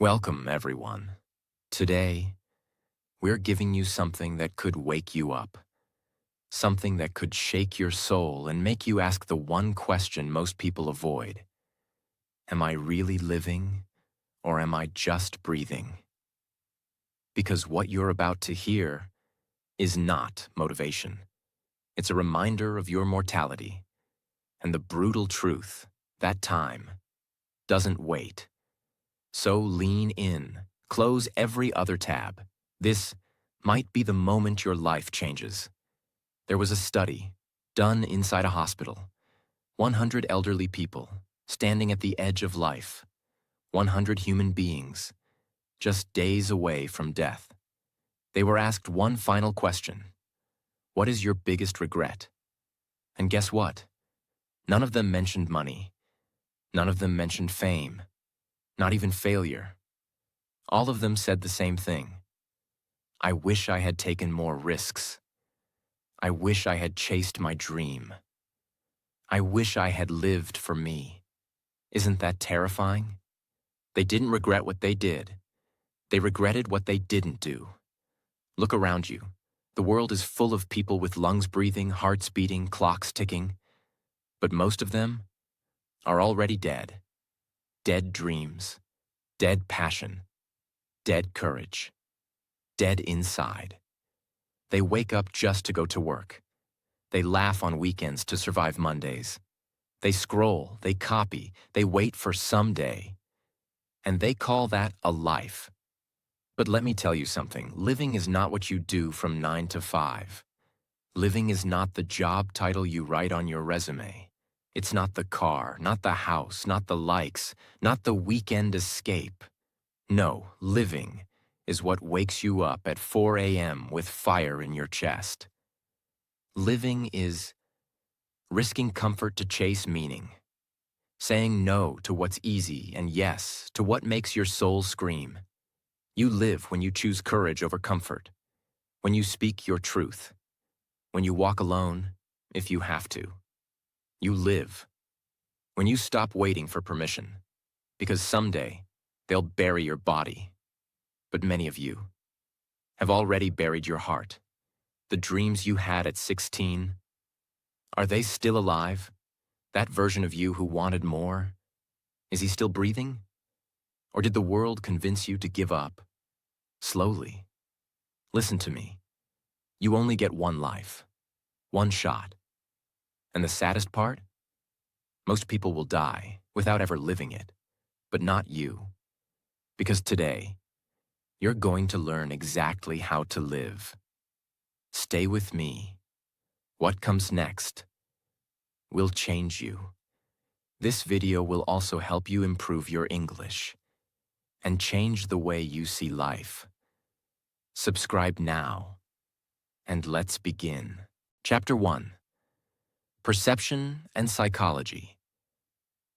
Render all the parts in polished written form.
Welcome, everyone. Today, we're giving you something that could wake you up, something that could shake your soul and make you ask the one question most people avoid. Am I really living, or am I just breathing? Because what you're about to hear is not motivation. It's a reminder of your mortality and the brutal truth that time doesn't wait. So lean in, close every other tab. This might be the moment your life changes. There was a study done inside a hospital. 100 elderly people standing at the edge of life. 100 human beings just days away from death. They were asked one final question. What is your biggest regret? And guess what? None of them mentioned money. None of them mentioned fame. Not even failure. All of them said the same thing. I wish I had taken more risks. I wish I had chased my dream. I wish I had lived for me. Isn't that terrifying? They didn't regret what they did. They regretted what they didn't do. Look around you. The world is full of people with lungs breathing, hearts beating, clocks ticking. But most of them are already dead. Dead dreams, dead passion, dead courage, dead inside. They wake up just to go to work. They laugh on weekends to survive Mondays. They scroll, they copy, they wait for someday. And they call that a life. But let me tell you something, living is not what you do from 9 to 5. Living is not the job title you write on your resume. It's not the car, not the house, not the likes, not the weekend escape. No, living is what wakes you up at 4 a.m. with fire in your chest. Living is risking comfort to chase meaning, saying no to what's easy and yes to what makes your soul scream. You live when you choose courage over comfort, when you speak your truth, when you walk alone if you have to. You live when you stop waiting for permission, because someday they'll bury your body. But many of you have already buried your heart. The dreams you had at 16, are they still alive? That version of you who wanted more, is he still breathing? Or did the world convince you to give up? Slowly. Listen to me. You only get one life, one shot. And the saddest part? Most people will die without ever living it, but not you. Because today, you're going to learn exactly how to live. Stay with me. What comes next will change you. This video will also help you improve your English and change the way you see life. Subscribe now, and let's begin. Chapter 1. Perception and Psychology.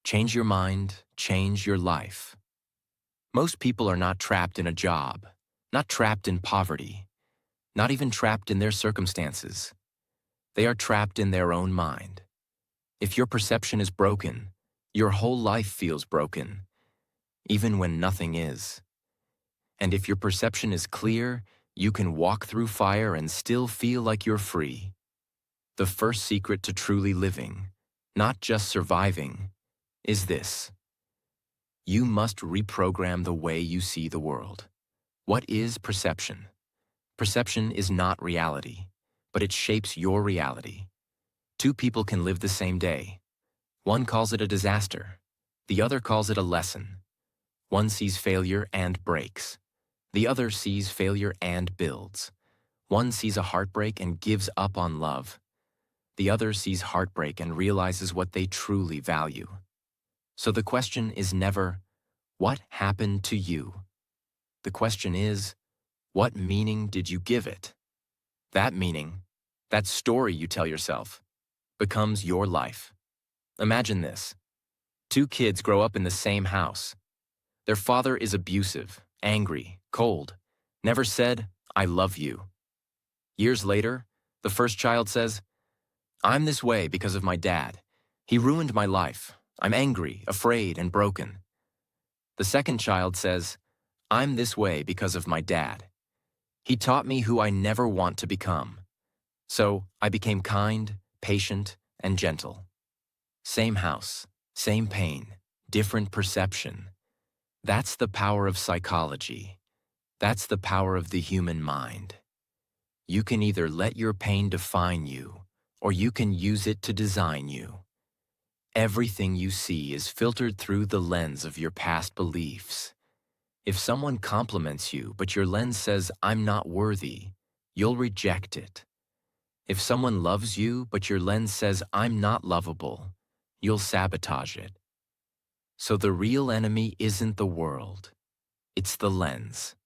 Change your mind, change your life. Most people are not trapped in a job, not trapped in poverty, not even trapped in their circumstances. They are trapped in their own mind. If your perception is broken, your whole life feels broken, even when nothing is. And if your perception is clear, you can walk through fire and still feel like you're free. The first secret to truly living, not just surviving, is this. You must reprogram the way you see the world. What is perception? Perception is not reality, but it shapes your reality. Two people can live the same day. One calls it a disaster. The other calls it a lesson. One sees failure and breaks. The other sees failure and builds. One sees a heartbreak and gives up on love. The other sees heartbreak and realizes what they truly value. So the question is never, what happened to you? The question is, what meaning did you give it? That meaning, that story you tell yourself, becomes your life. Imagine this. Two kids grow up in the same house. Their father is abusive, angry, cold, never said, I love you. Years later, the first child says, I'm this way because of my dad. He ruined my life. I'm angry, afraid, and broken. The second child says, I'm this way because of my dad. He taught me who I never want to become. So I became kind, patient, and gentle. Same house, same pain, different perception. That's the power of psychology. That's the power of the human mind. You can either let your pain define you, or you can use it to design you. Everything you see is filtered through the lens of your past beliefs. If someone compliments you, but your lens says, "I'm not worthy," you'll reject it. If someone loves you, but your lens says, "I'm not lovable," you'll sabotage it. So the real enemy isn't the world, it's the lens.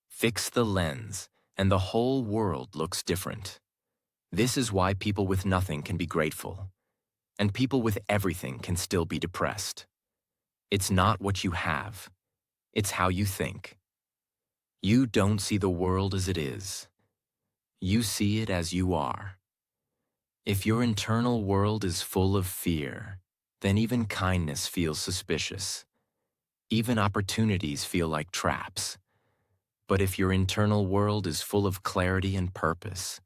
Fix the lens, and the whole world looks different. This is why people with nothing can be grateful, and people with everything can still be depressed. It's not what you have, it's how you think. You don't see the world as it is. You see it as you are. If your internal world is full of fear, then even kindness feels suspicious. Even opportunities feel like traps. But if your internal world is full of clarity and purpose,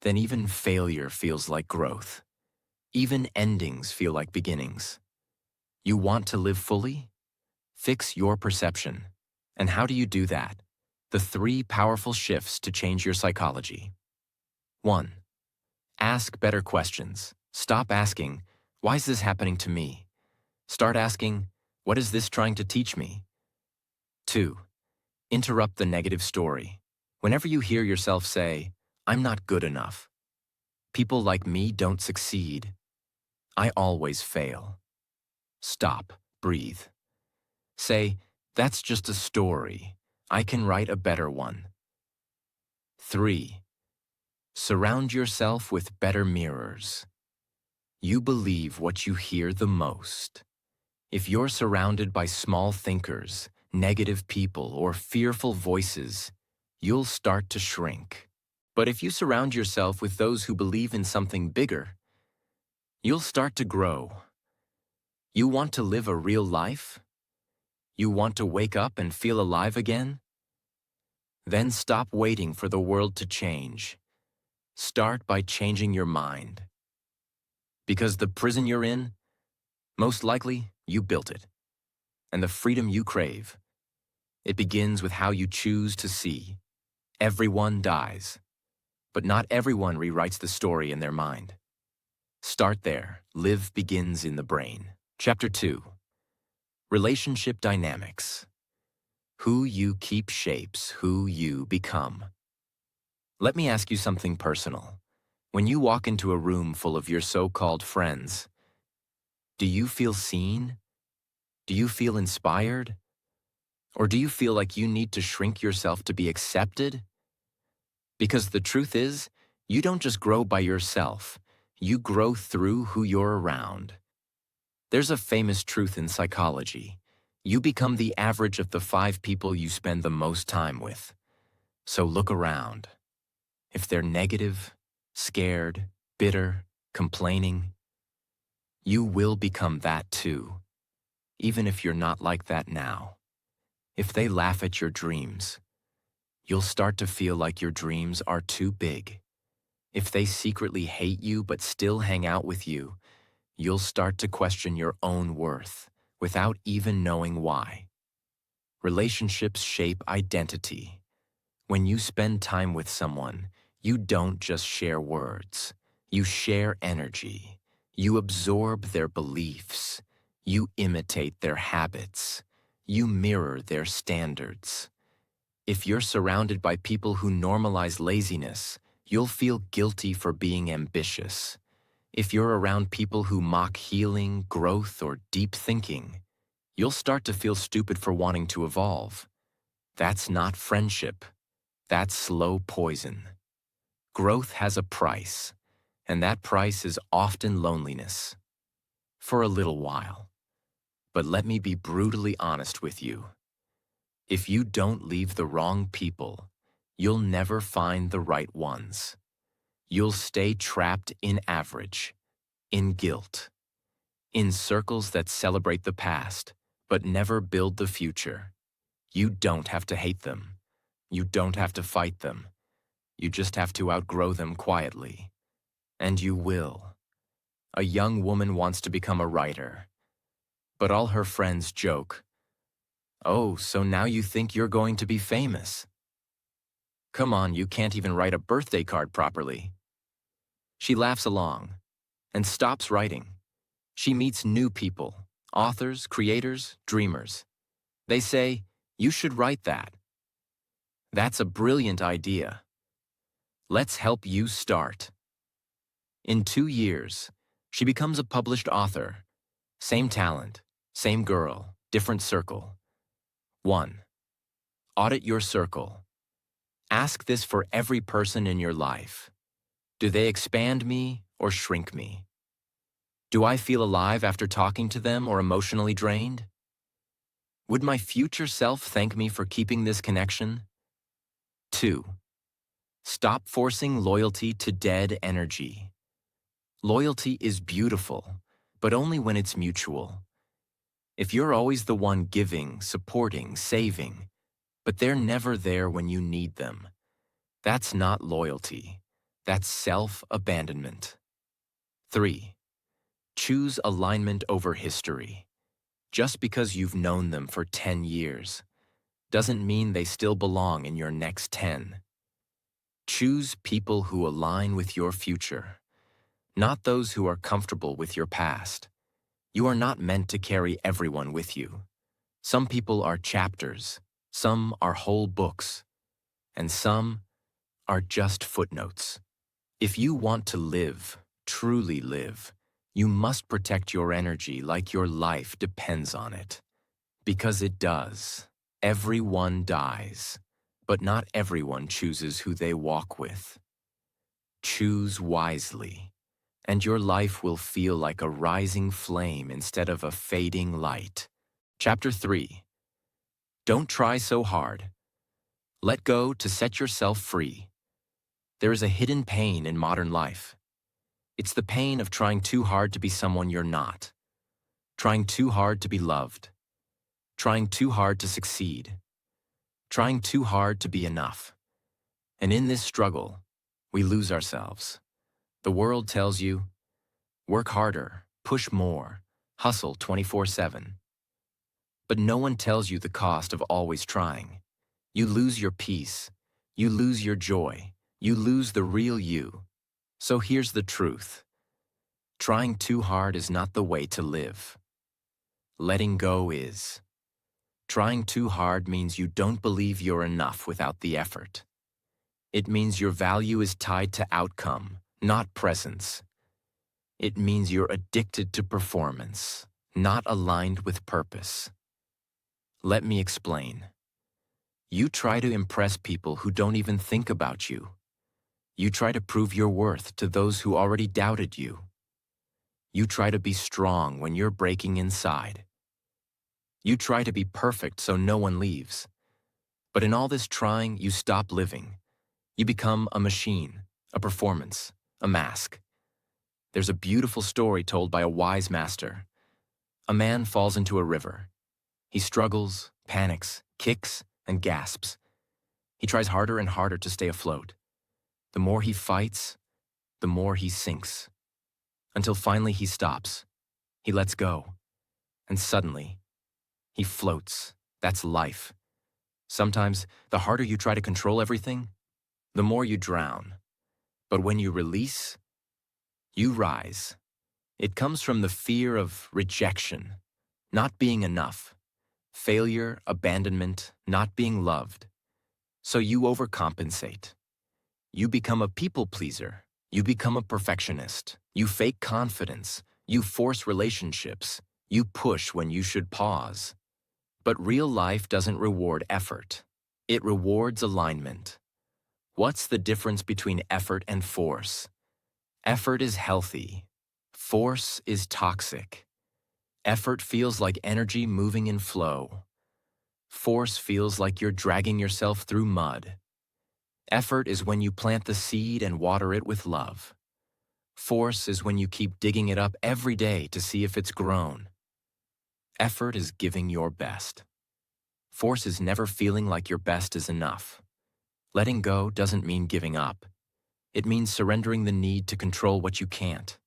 then even failure feels like growth. Even endings feel like beginnings. You want to live fully? Fix your perception. And how do you do that? The 3 powerful shifts to change your psychology. 1. Ask better questions. Stop asking, "Why is this happening to me?" Start asking, "What is this trying to teach me?" 2. Interrupt the negative story. Whenever you hear yourself say, "I'm not good enough," "People like me don't succeed," "I always fail," stop, breathe. Say, "That's just a story. I can write a better one." 3. Surround yourself with better mirrors. You believe what you hear the most. If you're surrounded by small thinkers, negative people, or fearful voices, you'll start to shrink. But if you surround yourself with those who believe in something bigger, you'll start to grow. You want to live a real life? You want to wake up and feel alive again? Then stop waiting for the world to change. Start by changing your mind. Because the prison you're in, most likely you built it. And the freedom you crave, it begins with how you choose to see. Everyone dies, but not everyone rewrites the story in their mind. Start there. Live begins in the brain. Chapter 2. Relationship Dynamics. Who you keep shapes who you become. Let me ask you something personal. When you walk into a room full of your so-called friends, do you feel seen? Do you feel inspired? Or do you feel like you need to shrink yourself to be accepted? Because the truth is, you don't just grow by yourself, you grow through who you're around. There's a famous truth in psychology. You become the average of the 5 people you spend the most time with. So look around. If they're negative, scared, bitter, complaining, you will become that too, even if you're not like that now. If they laugh at your dreams, you'll start to feel like your dreams are too big. If they secretly hate you but still hang out with you, you'll start to question your own worth without even knowing why. Relationships shape identity. When you spend time with someone, you don't just share words. You share energy. You absorb their beliefs. You imitate their habits. You mirror their standards. If you're surrounded by people who normalize laziness, you'll feel guilty for being ambitious. If you're around people who mock healing, growth, or deep thinking, you'll start to feel stupid for wanting to evolve. That's not friendship. That's slow poison. Growth has a price, and that price is often loneliness. For a little while. But let me be brutally honest with you. If you don't leave the wrong people, you'll never find the right ones. You'll stay trapped in average, in guilt, in circles that celebrate the past, but never build the future. You don't have to hate them. You don't have to fight them. You just have to outgrow them quietly. And you will. A young woman wants to become a writer, but all her friends joke, "Oh, so now you think you're going to be famous? Come on, you can't even write a birthday card properly." She laughs along and stops writing. She meets new people, authors, creators, dreamers. They say, "You should write that. That's a brilliant idea. Let's help you start." In 2 years, she becomes a published author. Same talent, same girl, different circle. 1. Audit your circle. Ask this for every person in your life. Do they expand me or shrink me? Do I feel alive after talking to them or emotionally drained? Would my future self thank me for keeping this connection? 2. Stop forcing loyalty to dead energy. Loyalty is beautiful, but only when it's mutual. If you're always the one giving, supporting, saving, but they're never there when you need them, that's not loyalty. That's self-abandonment. 3. Choose alignment over history. Just because you've known them for 10 years doesn't mean they still belong in your next 10. Choose people who align with your future, not those who are comfortable with your past. You are not meant to carry everyone with you. Some people are chapters, some are whole books, and some are just footnotes. If you want to live, truly live, you must protect your energy like your life depends on it. Because it does. Everyone dies, but not everyone chooses who they walk with. Choose wisely, and your life will feel like a rising flame instead of a fading light. Chapter 3. Don't try so hard. Let go to set yourself free. There is a hidden pain in modern life. It's the pain of trying too hard to be someone you're not, trying too hard to be loved, trying too hard to succeed, trying too hard to be enough. And in this struggle, we lose ourselves. The world tells you, work harder, push more, hustle 24/7. But no one tells you the cost of always trying. You lose your peace, you lose your joy, you lose the real you. So here's the truth. Trying too hard is not the way to live. Letting go is. Trying too hard means you don't believe you're enough without the effort. It means your value is tied to outcome, not presence. It means you're addicted to performance, not aligned with purpose. Let me explain. You try to impress people who don't even think about you. You try to prove your worth to those who already doubted you. You try to be strong when you're breaking inside. You try to be perfect so no one leaves. But in all this trying, you stop living. You become a machine, a performance, a mask. There's a beautiful story told by a wise master. A man falls into a river. He struggles, panics, kicks, and gasps. He tries harder and harder to stay afloat. The more he fights, the more he sinks. Until finally he stops. He lets go. And suddenly, he floats. That's life. Sometimes, the harder you try to control everything, the more you drown. But when you release, you rise. It comes from the fear of rejection, not being enough, failure, abandonment, not being loved. So you overcompensate. You become a people pleaser. You become a perfectionist. You fake confidence. You force relationships. You push when you should pause. But real life doesn't reward effort. It rewards alignment. What's the difference between effort and force? Effort is healthy. Force is toxic. Effort feels like energy moving in flow. Force feels like you're dragging yourself through mud. Effort is when you plant the seed and water it with love. Force is when you keep digging it up every day to see if it's grown. Effort is giving your best. Force is never feeling like your best is enough. Letting go doesn't mean giving up. It means surrendering the need to control what you can't.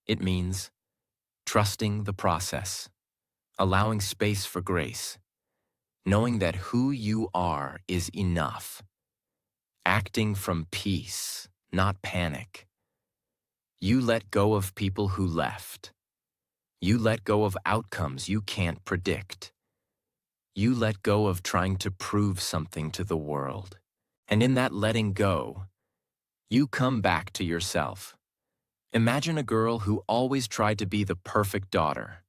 It means trusting the process, allowing space for grace, knowing that who you are is enough, acting from peace, not panic. You let go of people who left. You let go of outcomes you can't predict. You let go of trying to prove something to the world. And in that letting go, you come back to yourself. Imagine a girl who always tried to be the perfect daughter.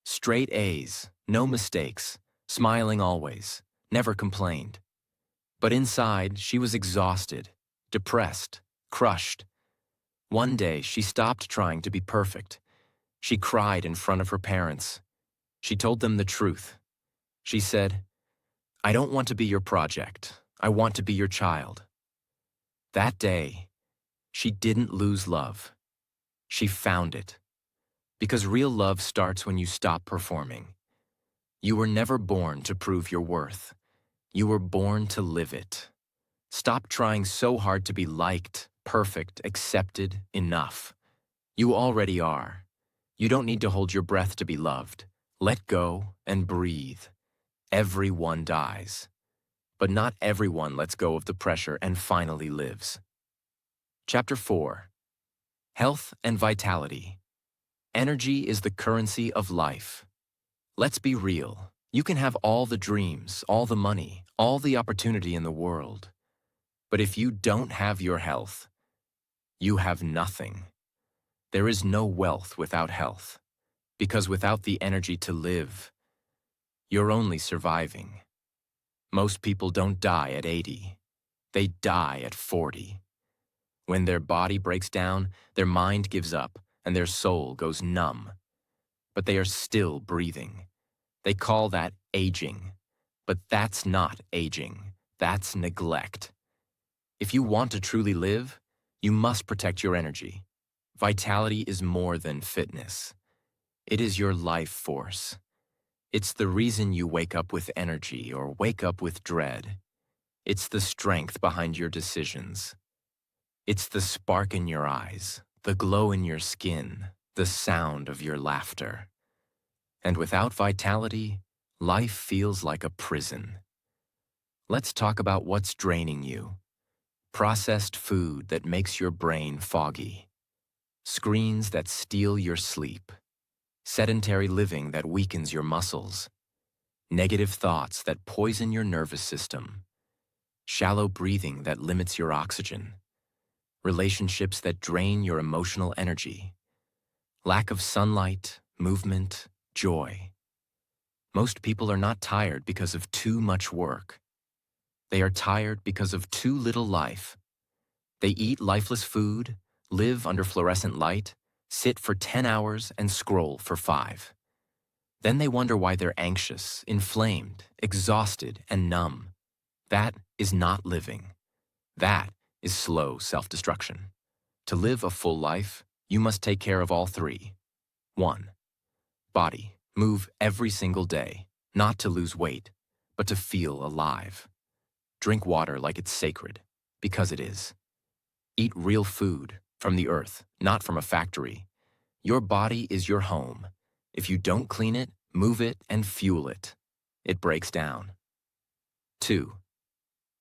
Straight A's, no mistakes, smiling always, never complained. But inside, she was exhausted, depressed, crushed. One day, she stopped trying to be perfect. She cried in front of her parents. She told them the truth. She said, "I don't want to be your project. I want to be your child." That day, she didn't lose love. She found it. Because real love starts when you stop performing. You were never born to prove your worth. You were born to live it. Stop trying so hard to be liked, perfect, accepted, enough. You already are. You don't need to hold your breath to be loved. Let go and breathe. Everyone dies. But not everyone lets go of the pressure and finally lives. Chapter 4. Health and Vitality. Energy is the currency of life. Let's be real. You can have all the dreams, all the money, all the opportunity in the world. But if you don't have your health, you have nothing. There is no wealth without health, because without the energy to live, you're only surviving. Most people don't die at 80. They die at 40. When their body breaks down, their mind gives up, and their soul goes numb. But they are still breathing. They call that aging. But that's not aging. That's neglect. If you want to truly live, you must protect your energy. Vitality is more than fitness. It is your life force. It's the reason you wake up with energy or wake up with dread. It's the strength behind your decisions. It's the spark in your eyes, the glow in your skin, the sound of your laughter. And without vitality, life feels like a prison. Let's talk about what's draining you. Processed food that makes your brain foggy. Screens that steal your sleep. Sedentary living that weakens your muscles. Negative thoughts that poison your nervous system. Shallow breathing that limits your oxygen. Relationships that drain your emotional energy. Lack of sunlight, movement, joy. Most people are not tired because of too much work. They are tired because of too little life. They eat lifeless food, live under fluorescent light, sit for 10 hours and scroll for 5. Then they wonder why they're anxious, inflamed, exhausted, and numb. That is not living. That is slow self-destruction. To live a full life, you must take care of all 3. 1. Body. Move every single day, not to lose weight, but to feel alive. Drink water like it's sacred, because it is. Eat real food from the earth, not from a factory. Your body is your home. If you don't clean it, move it, and fuel it, it breaks down. 2.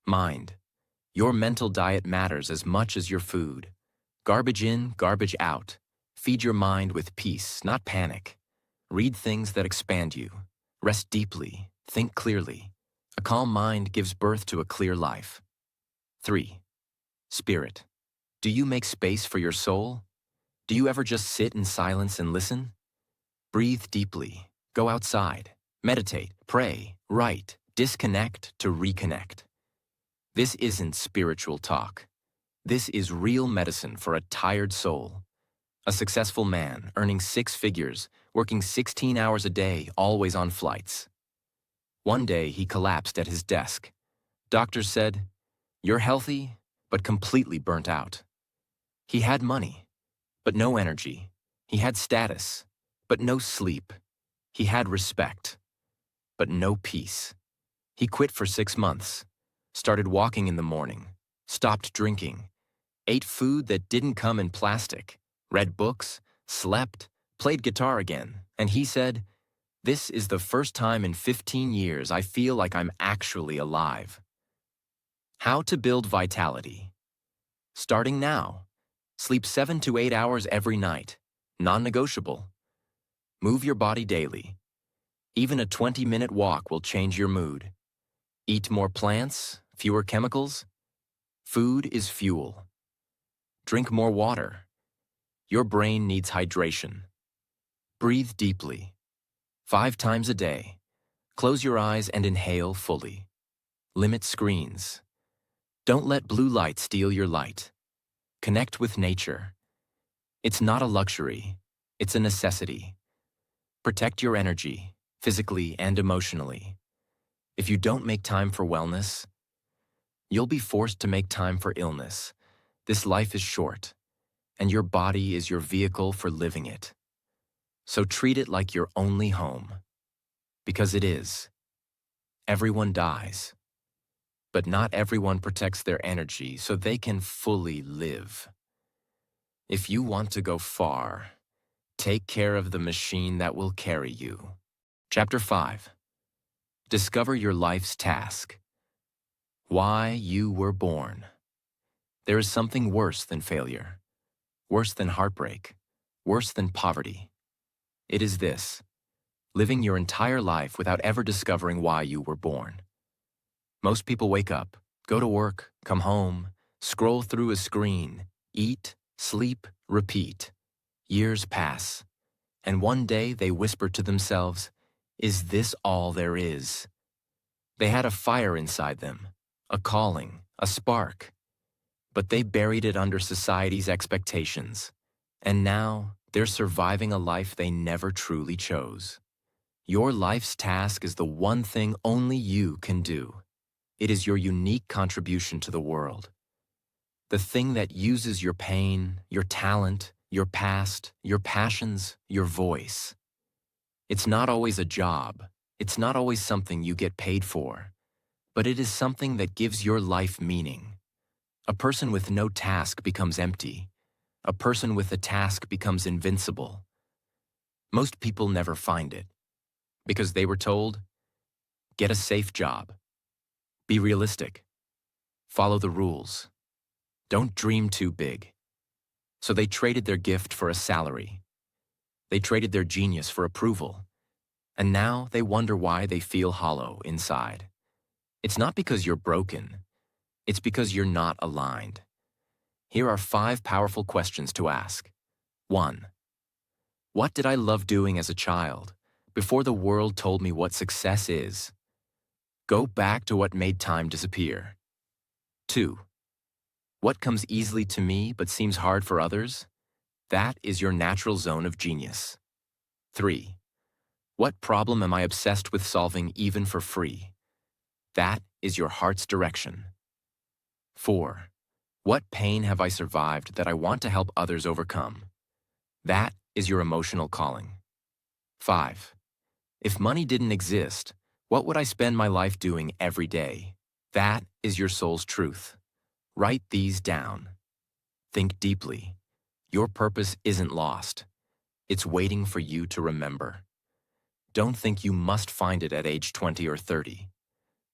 Mind. Your mental diet matters as much as your food. Garbage in, garbage out. Feed your mind with peace, not panic. Read things that expand you. Rest deeply. Think clearly. A calm mind gives birth to a clear life. 3. Spirit. Do you make space for your soul? Do you ever just sit in silence and listen? Breathe deeply. Go outside. Meditate. Pray. Write. Disconnect to reconnect. This isn't spiritual talk. This is real medicine for a tired soul. A successful man earning 6 figures, working 16 hours a day, always on flights. One day he collapsed at his desk. Doctors said, "You're healthy, but completely burnt out." He had money, but no energy. He had status, but no sleep. He had respect, but no peace. He quit for 6 months, started walking in the morning, stopped drinking, ate food that didn't come in plastic, read books, slept, played guitar again, and he said, "This is the first time in 15 years I feel like I'm actually alive." How to build vitality. Starting now. Sleep 7 to 8 hours every night, non-negotiable. Move your body daily. Even a 20-minute walk will change your mood. Eat more plants, fewer chemicals. Food is fuel. Drink more water. Your brain needs hydration. Breathe deeply. 5 times a day. Close your eyes and inhale fully. Limit screens. Don't let blue light steal your light. Connect with nature. It's not a luxury, it's a necessity. Protect your energy, physically and emotionally. If you don't make time for wellness, you'll be forced to make time for illness. This life is short, and your body is your vehicle for living it. So treat it like your only home. Because it is. Everyone dies. But not everyone protects their energy so they can fully live. If you want to go far, take care of the machine that will carry you. Chapter 5. Discover your life's task. Why you were born. There is something worse than failure, worse than heartbreak, worse than poverty. It is this: living your entire life without ever discovering why you were born. Most people wake up, go to work, come home, scroll through a screen, eat, sleep, repeat. Years pass, and one day they whisper to themselves, "Is this all there is?" They had a fire inside them, a calling, a spark, but they buried it under society's expectations, and now they're surviving a life they never truly chose. Your life's task is the one thing only you can do. It is your unique contribution to the world. The thing that uses your pain, your talent, your past, your passions, your voice. It's not always a job. It's not always something you get paid for. But it is something that gives your life meaning. A person with no task becomes empty. A person with a task becomes invincible. Most people never find it because they were told, get a safe job. Be realistic. Follow the rules. Don't dream too big. So they traded their gift for a salary. They traded their genius for approval. And now they wonder why they feel hollow inside. It's not because you're broken. It's because you're not aligned. Here are 5 powerful questions to ask. 1. What did I love doing as a child, before the world told me what success is? Go back to what made time disappear. 2. What comes easily to me but seems hard for others? That is your natural zone of genius. 3. What problem am I obsessed with solving even for free? That is your heart's direction. 4. What pain have I survived that I want to help others overcome? That is your emotional calling. 5. If money didn't exist, what would I spend my life doing every day? That is your soul's truth. Write these down. Think deeply. Your purpose isn't lost. It's waiting for you to remember. Don't think you must find it at age 20 or 30.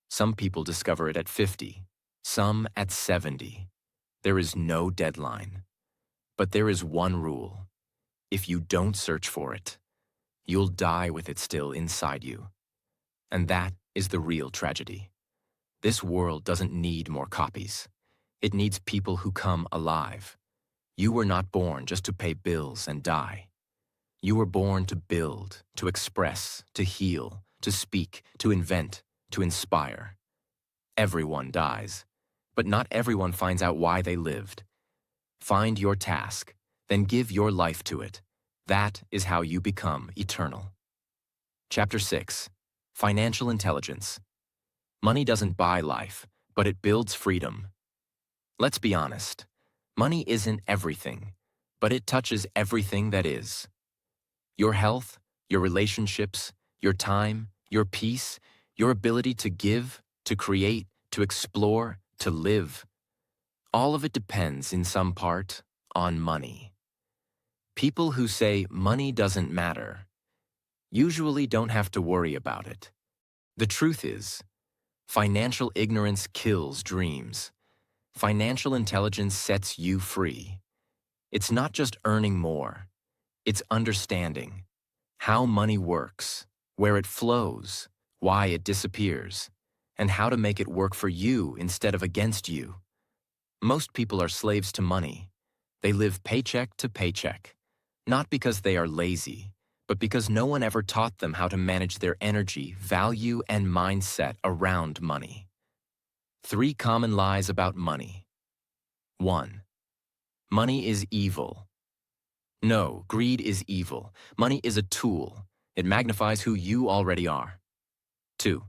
Some people discover it at 50, some at 70. There is no deadline. But there is one rule. If you don't search for it, you'll die with it still inside you. And that is the real tragedy. This world doesn't need more copies. It needs people who come alive. You were not born just to pay bills and die. You were born to build, to express, to heal, to speak, to invent, to inspire. Everyone dies, but not everyone finds out why they lived. Find your task, then give your life to it. That is how you become eternal. Chapter 6. Financial Intelligence. Money doesn't buy life, but it builds freedom. Let's be honest. Money isn't everything, but it touches everything that is. Your health, your relationships, your time, your peace, your ability to give, to create, to explore, to live. All of it depends, in some part, on money. People who say money doesn't matter usually don't have to worry about it. The truth is, financial ignorance kills dreams. Financial intelligence sets you free. It's not just earning more, it's understanding how money works, where it flows, why it disappears, and how to make it work for you instead of against you. Most people are slaves to money. They live paycheck to paycheck, not because they are lazy, but because no one ever taught them how to manage their energy, value, and mindset around money. 3 common lies about money. 1. Money is evil. No, greed is evil. Money is a tool. It magnifies who you already are. 2.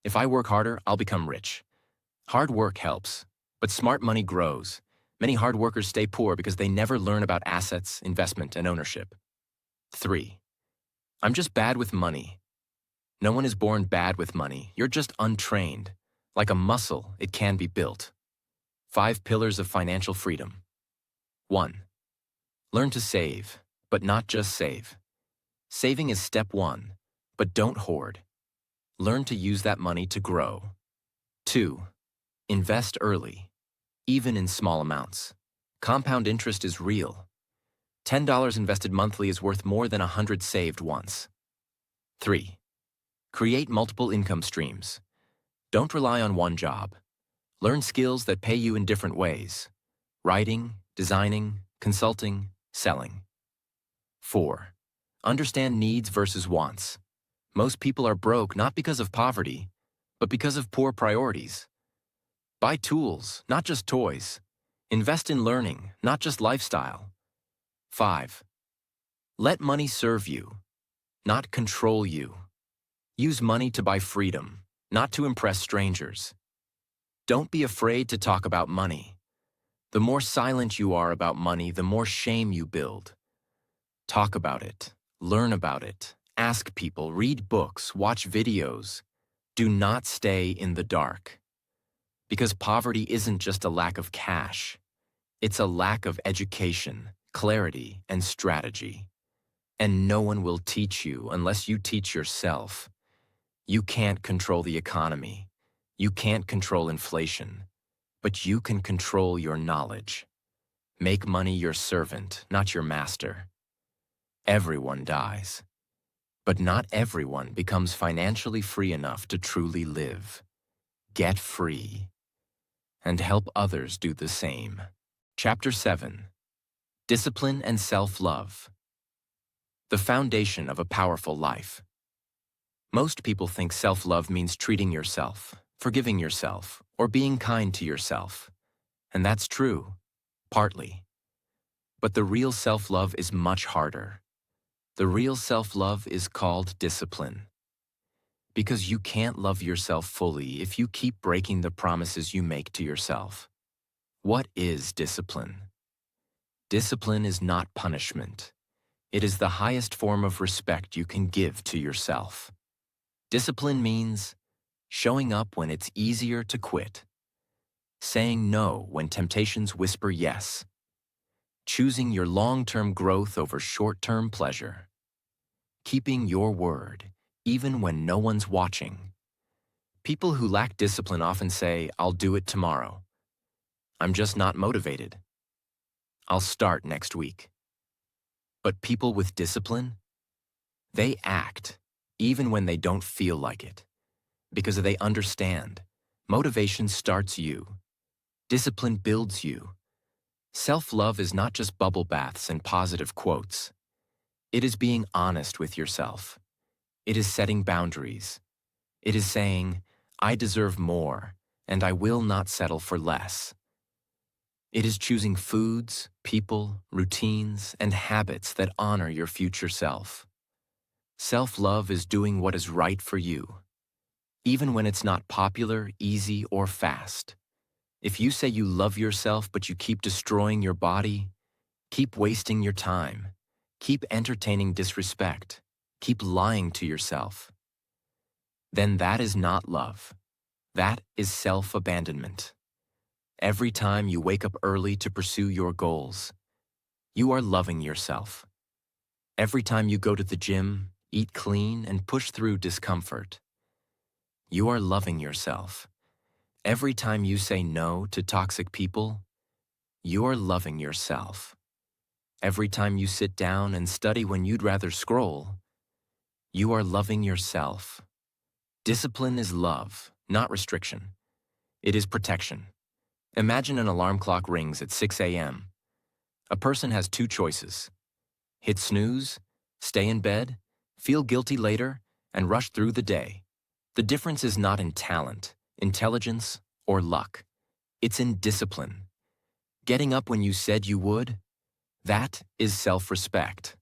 If I work harder, I'll become rich. Hard work helps, but smart money grows. Many hard workers stay poor because they never learn about assets, investment, and ownership. 3. I'm just bad with money. No one is born bad with money. You're just untrained. Like a muscle, it can be built. 5 pillars of financial freedom. 1. Learn to save, but not just save. Saving is step 1, but don't hoard. Learn to use that money to grow. 2. Invest early, even in small amounts. Compound interest is real. $10 invested monthly is worth more than $100 saved once. 3. Create multiple income streams. Don't rely on one job. Learn skills that pay you in different ways. Writing, designing, consulting, selling. 4. Understand needs versus wants. Most people are broke not because of poverty, but because of poor priorities. Buy tools, not just toys. Invest in learning, not just lifestyle. 5. Let money serve you, not control you. Use money to buy freedom, not to impress strangers. Don't be afraid to talk about money. The more silent you are about money, the more shame you build. Talk about it, learn about it, ask people, read books, watch videos. Do not stay in the dark. Because poverty isn't just a lack of cash. It's a lack of education, clarity, and strategy. And no one will teach you unless you teach yourself. You can't control the economy. You can't control inflation. But you can control your knowledge. Make money your servant, not your master. Everyone dies. But not everyone becomes financially free enough to truly live. Get free. And help others do the same. Chapter 7. Discipline and Self-Love. The foundation of a powerful life. Most people think self-love means treating yourself, forgiving yourself, or being kind to yourself. And that's true, partly. But the real self-love is much harder. The real self-love is called discipline. Because you can't love yourself fully if you keep breaking the promises you make to yourself. What is discipline? Discipline is not punishment. It is the highest form of respect you can give to yourself. Discipline means showing up when it's easier to quit, saying no when temptations whisper yes, choosing your long-term growth over short-term pleasure, keeping your word even when no one's watching. People who lack discipline often say, "I'll do it tomorrow. I'm just not motivated. I'll start next week." But people with discipline, they act even when they don't feel like it, because they understand. Motivation starts you. Discipline builds you. Self-love is not just bubble baths and positive quotes. It is being honest with yourself. It is setting boundaries. It is saying, "I deserve more, and I will not settle for less." It is choosing foods, people, routines, and habits that honor your future self. Self-love is doing what is right for you, even when it's not popular, easy, or fast. If you say you love yourself but you keep destroying your body, keep wasting your time, keep entertaining disrespect, keep lying to yourself, then that is not love. That is self-abandonment. Every time you wake up early to pursue your goals, you are loving yourself. Every time you go to the gym, eat clean, and push through discomfort, you are loving yourself. Every time you say no to toxic people, you are loving yourself. Every time you sit down and study when you'd rather scroll, you are loving yourself. Discipline is love, not restriction. It is protection. Imagine an alarm clock rings at 6 a.m. A person has two choices: hit snooze, stay in bed, feel guilty later, and rush through the day. The difference is not in talent, intelligence, or luck. It's in discipline. Getting up when you said you would, that is self-respect.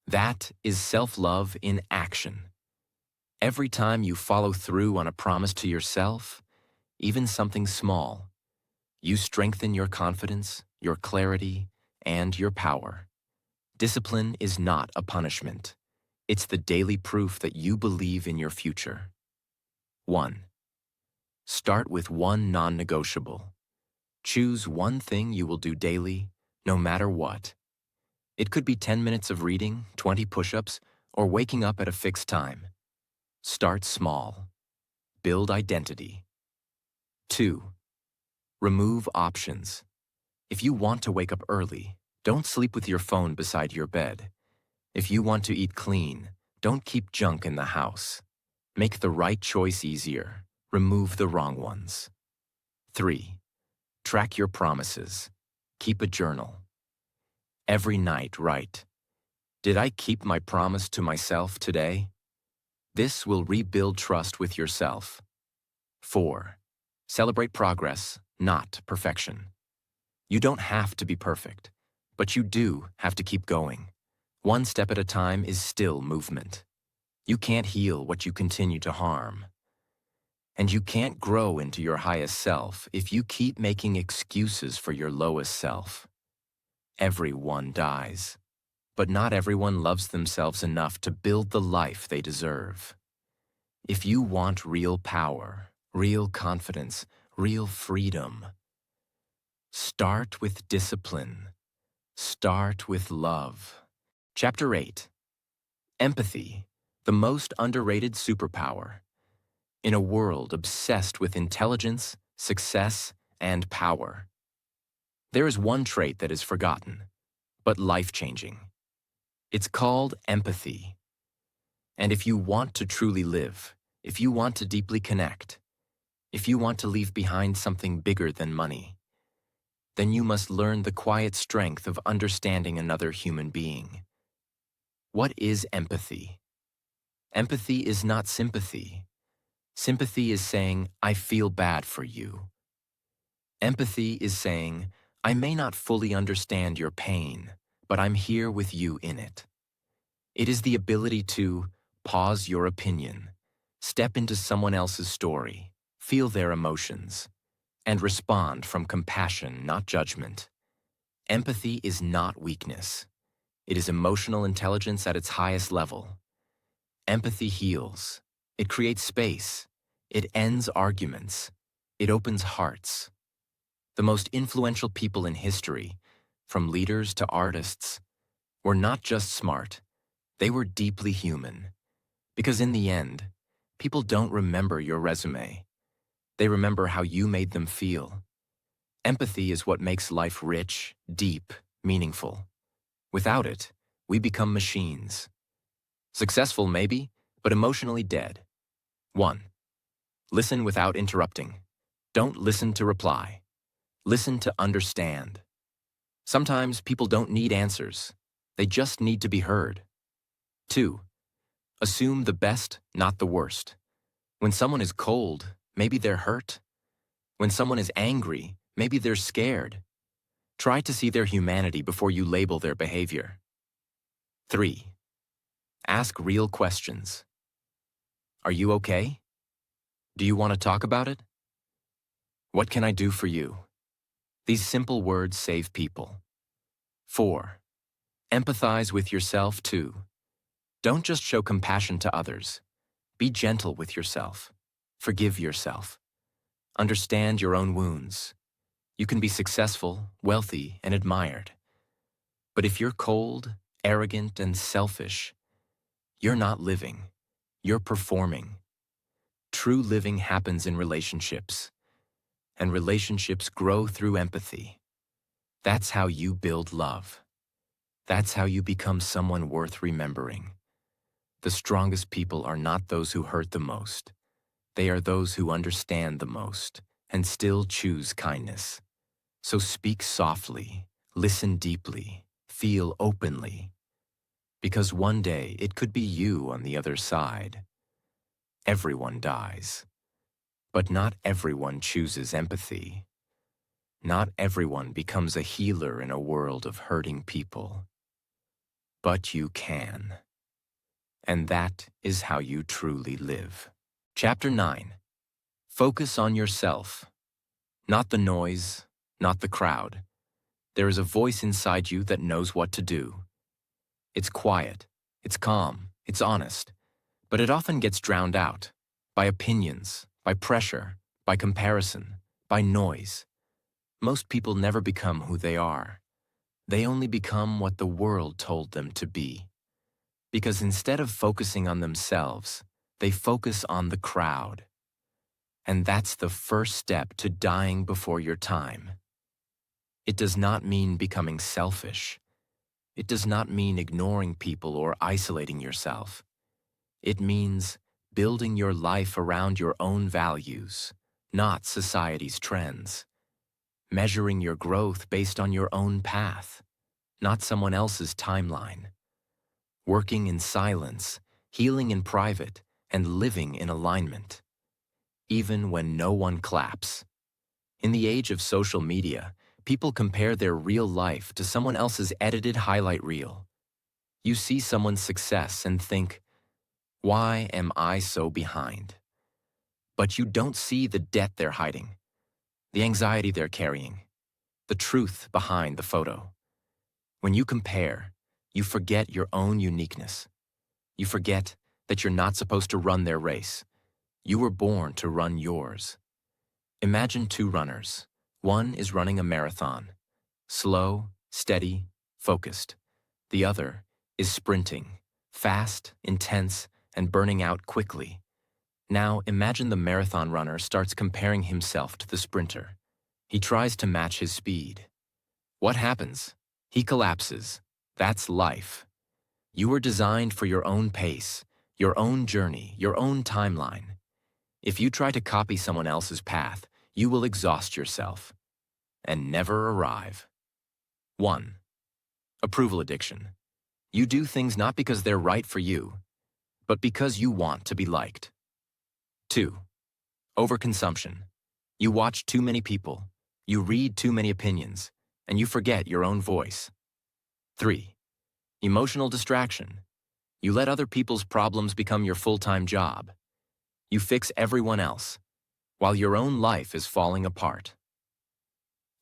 That is self-love in action. Every time you follow through on a promise to yourself, even something small, you strengthen your confidence, your clarity, and your power. Discipline is not a punishment. It's the daily proof that you believe in your future. 1. Start with one non-negotiable. Choose one thing you will do daily, no matter what. It could be 10 minutes of reading, 20 push-ups, or waking up at a fixed time. Start small. Build identity. 2. Remove options. If you want to wake up early, don't sleep with your phone beside your bed. If you want to eat clean, don't keep junk in the house. Make the right choice easier. Remove the wrong ones. 3. Track your promises. Keep a journal. Every night, write, "Did I keep my promise to myself today?" This will rebuild trust with yourself. 4. Celebrate progress, not perfection. You don't have to be perfect, but you do have to keep going. One step at a time is still movement. You can't heal what you continue to harm. And you can't grow into your highest self if you keep making excuses for your lowest self. Everyone dies, but not everyone loves themselves enough to build the life they deserve. If you want real power, real confidence, real freedom, start with discipline. Start with love. Chapter 8. Empathy, the most underrated superpower. In a world obsessed with intelligence, success, and power, there is one trait that is forgotten, but life-changing. It's called empathy. And if you want to truly live, if you want to deeply connect, if you want to leave behind something bigger than money, then you must learn the quiet strength of understanding another human being. What is empathy? Empathy is not sympathy. Sympathy is saying, "I feel bad for you." Empathy is saying, "I may not fully understand your pain, but I'm here with you in it." It is the ability to pause your opinion, step into someone else's story, feel their emotions, and respond from compassion, not judgment. Empathy is not weakness. It is emotional intelligence at its highest level. Empathy heals. It creates space. It ends arguments. It opens hearts. The most influential people in history, from leaders to artists, were not just smart. They were deeply human. Because in the end, people don't remember your resume. They remember how you made them feel. Empathy is what makes life rich, deep, meaningful. Without it, we become machines. Successful maybe, but emotionally dead. 1. Listen without interrupting. Don't listen to reply. Listen to understand. Sometimes people don't need answers. They just need to be heard. 2. Assume the best, not the worst. When someone is cold, maybe they're hurt. When someone is angry, maybe they're scared. Try to see their humanity before you label their behavior. 3. Ask real questions. Are you okay? Do you want to talk about it? What can I do for you? These simple words save people. 4. Empathize with yourself too. Don't just show compassion to others. Be gentle with yourself. Forgive yourself. Understand your own wounds. You can be successful, wealthy, and admired. But if you're cold, arrogant, and selfish, you're not living. You're performing. True living happens in relationships, and relationships grow through empathy. That's how you build love. That's how you become someone worth remembering. The strongest people are not those who hurt the most. They are those who understand the most and still choose kindness. So speak softly, listen deeply, feel openly, because one day it could be you on the other side. Everyone dies, but not everyone chooses empathy. Not everyone becomes a healer in a world of hurting people. But you can. And that is how you truly live. Chapter 9. Focus on yourself. Not the noise, not the crowd. There is a voice inside you that knows what to do. It's quiet, it's calm, it's honest, but it often gets drowned out by opinions, by pressure, by comparison, by noise. Most people never become who they are. They only become what the world told them to be. Because instead of focusing on themselves, they focus on the crowd. And that's the first step to dying before your time. It does not mean becoming selfish. It does not mean ignoring people or isolating yourself. It means building your life around your own values, not society's trends. Measuring your growth based on your own path, not someone else's timeline. Working in silence, healing in private, and living in alignment. Even when no one claps. In the age of social media, people compare their real life to someone else's edited highlight reel. You see someone's success and think, why am I so behind? But you don't see the debt they're hiding, the anxiety they're carrying, the truth behind the photo. When you compare, you forget your own uniqueness. You forget that you're not supposed to run their race. You were born to run yours. Imagine two runners. One is running a marathon. Slow, steady, focused. The other is sprinting, fast, intense, and burning out quickly. Now imagine the marathon runner starts comparing himself to the sprinter. He tries to match his speed. What happens? He collapses. That's life. You were designed for your own pace, your own journey, your own timeline. If you try to copy someone else's path, you will exhaust yourself and never arrive. 1. Approval addiction. You do things not because they're right for you, but because you want to be liked. 2. Overconsumption. You watch too many people, you read too many opinions, and you forget your own voice. 3. Emotional distraction. You let other people's problems become your full-time job. You fix everyone else, while your own life is falling apart.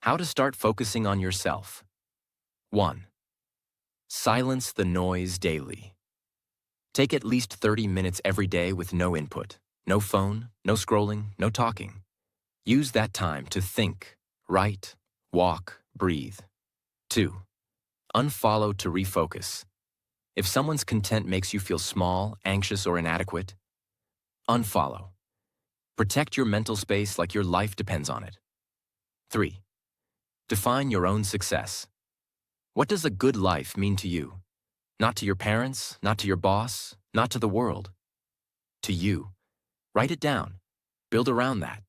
How to start focusing on yourself. 1. Silence the noise daily. Take at least 30 minutes every day with no input, no phone, no scrolling, no talking. Use that time to think, write, walk, breathe. 2. Unfollow to refocus. If someone's content makes you feel small, anxious, or inadequate, unfollow. Protect your mental space like your life depends on it. 3. Define your own success. What does a good life mean to you? Not to your parents, not to your boss, not to the world. To you. Write it down. Build around that.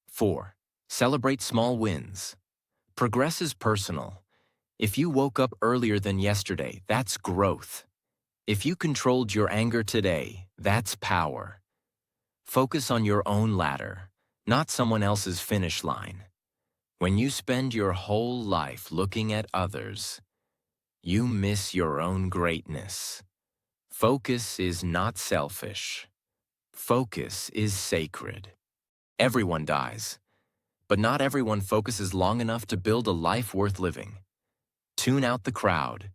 4. Celebrate small wins. Progress is personal. If you woke up earlier than yesterday, that's growth. If you controlled your anger today, that's power. Focus on your own ladder, not someone else's finish line. When you spend your whole life looking at others, you miss your own greatness. Focus is not selfish. Focus is sacred. Everyone dies, but not everyone focuses long enough to build a life worth living. Tune out the crowd.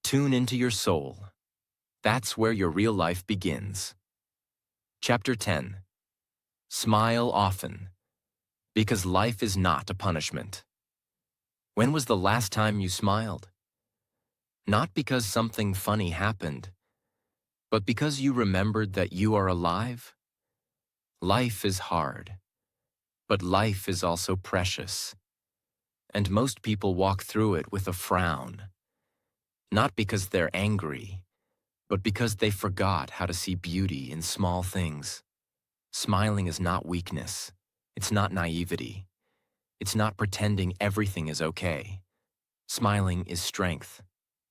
Tune into your soul. That's where your real life begins. Chapter 10. Smile often, because life is not a punishment. When was the last time you smiled? Not because something funny happened, but because you remembered that you are alive. Life is hard, but life is also precious. And most people walk through it with a frown, not because they're angry, but because they forgot how to see beauty in small things. Smiling is not weakness. It's not naivety. It's not pretending everything is okay. Smiling is strength.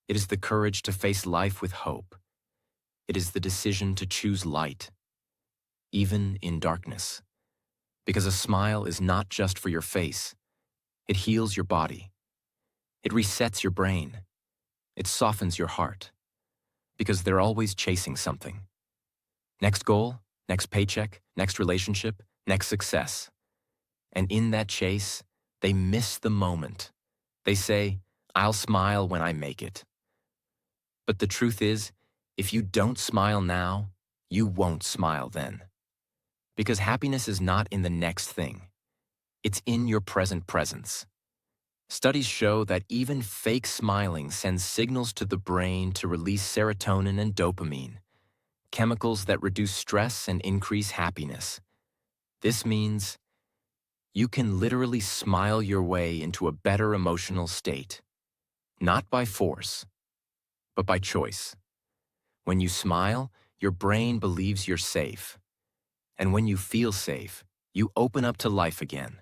It is the courage to face life with hope. It is the decision to choose light, even in darkness. Because a smile is not just for your face. It heals your body. It resets your brain. It softens your heart. Because they're always chasing something. Next goal, next paycheck, next relationship, next success. And in that chase, they miss the moment. They say, "I'll smile when I make it." But the truth is, if you don't smile now, you won't smile then. Because happiness is not in the next thing. It's in your present presence. Studies show that even fake smiling sends signals to the brain to release serotonin and dopamine, chemicals that reduce stress and increase happiness. This means you can literally smile your way into a better emotional state, not by force, but by choice. When you smile, your brain believes you're safe. And when you feel safe, you open up to life again.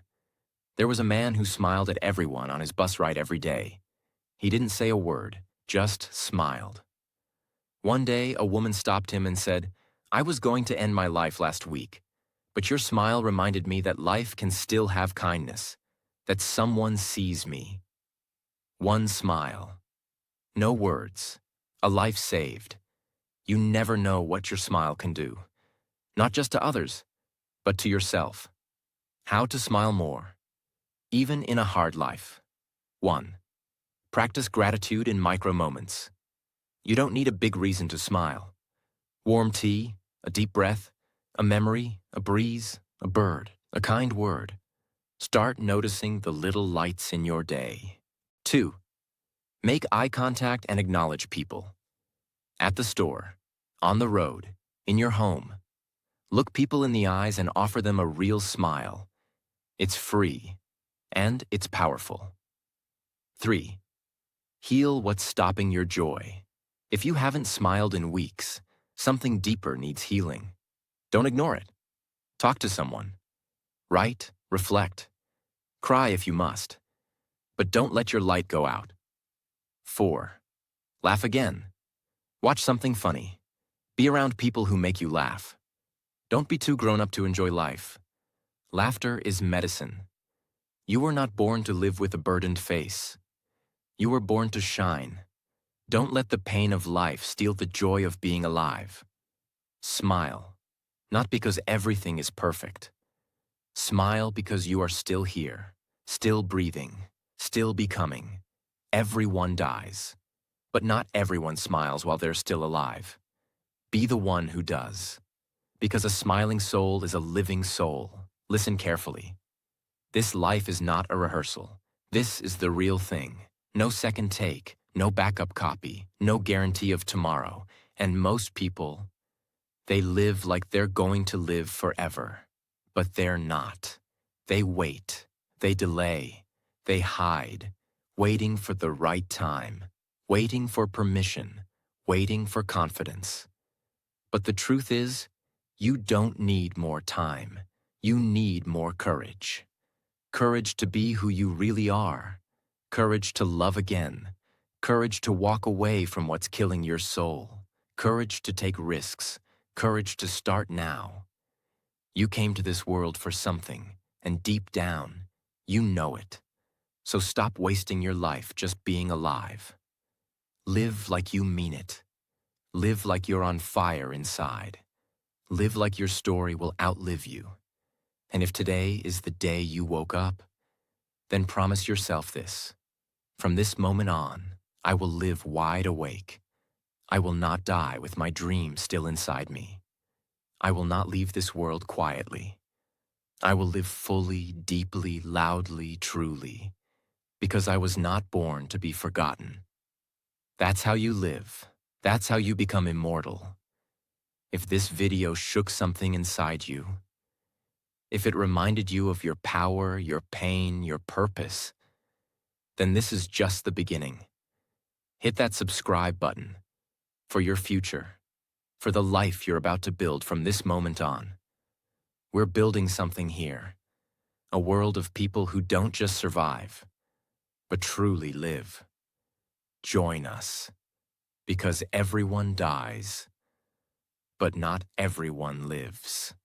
There was a man who smiled at everyone on his bus ride every day. He didn't say a word, just smiled. One day, a woman stopped him and said, "I was going to end my life last week, but your smile reminded me that life can still have kindness, that someone sees me." One smile. No words. A life saved. You never know what your smile can do. Not just to others, but to yourself. How to smile more, even in a hard life. 1. Practice gratitude in micro moments. You don't need a big reason to smile. Warm tea, a deep breath, a memory, a breeze, a bird, a kind word. Start noticing the little lights in your day. 2. Make eye contact and acknowledge people. At the store, on the road, in your home. Look people in the eyes and offer them a real smile. It's free, and it's powerful. 3. Heal what's stopping your joy. If you haven't smiled in weeks, something deeper needs healing. Don't ignore it. Talk to someone. Write, reflect. Cry if you must. But don't let your light go out. 4. Laugh again. Watch something funny. Be around people who make you laugh. Don't be too grown up to enjoy life. Laughter is medicine. You were not born to live with a burdened face. You were born to shine. Don't let the pain of life steal the joy of being alive. Smile, not because everything is perfect. Smile because you are still here, still breathing, still becoming. Everyone dies, but not everyone smiles while they're still alive. Be the one who does. Because a smiling soul is a living soul. Listen carefully. This life is not a rehearsal. This is the real thing. No second take, no backup copy, no guarantee of tomorrow. And most people, they live like they're going to live forever. But they're not. They wait. They delay. They hide. Waiting for the right time. Waiting for permission. Waiting for confidence. But the truth is, you don't need more time. You need more courage. Courage to be who you really are. Courage to love again. Courage to walk away from what's killing your soul. Courage to take risks. Courage to start now. You came to this world for something, and deep down, you know it. So stop wasting your life just being alive. Live like you mean it. Live like you're on fire inside. Live like your story will outlive you. And if today is the day you woke up, then promise yourself this. From this moment on, I will live wide awake. I will not die with my dream still inside me. I will not leave this world quietly. I will live fully, deeply, loudly, truly, because I was not born to be forgotten. That's how you live. That's how you become immortal. If this video shook something inside you, if it reminded you of your power, your pain, your purpose, then this is just the beginning. Hit that subscribe button for your future, for the life you're about to build from this moment on. We're building something here, a world of people who don't just survive, but truly live. Join us, because everyone dies, but not everyone lives.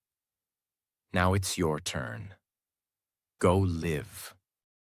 Now it's your turn. Go live.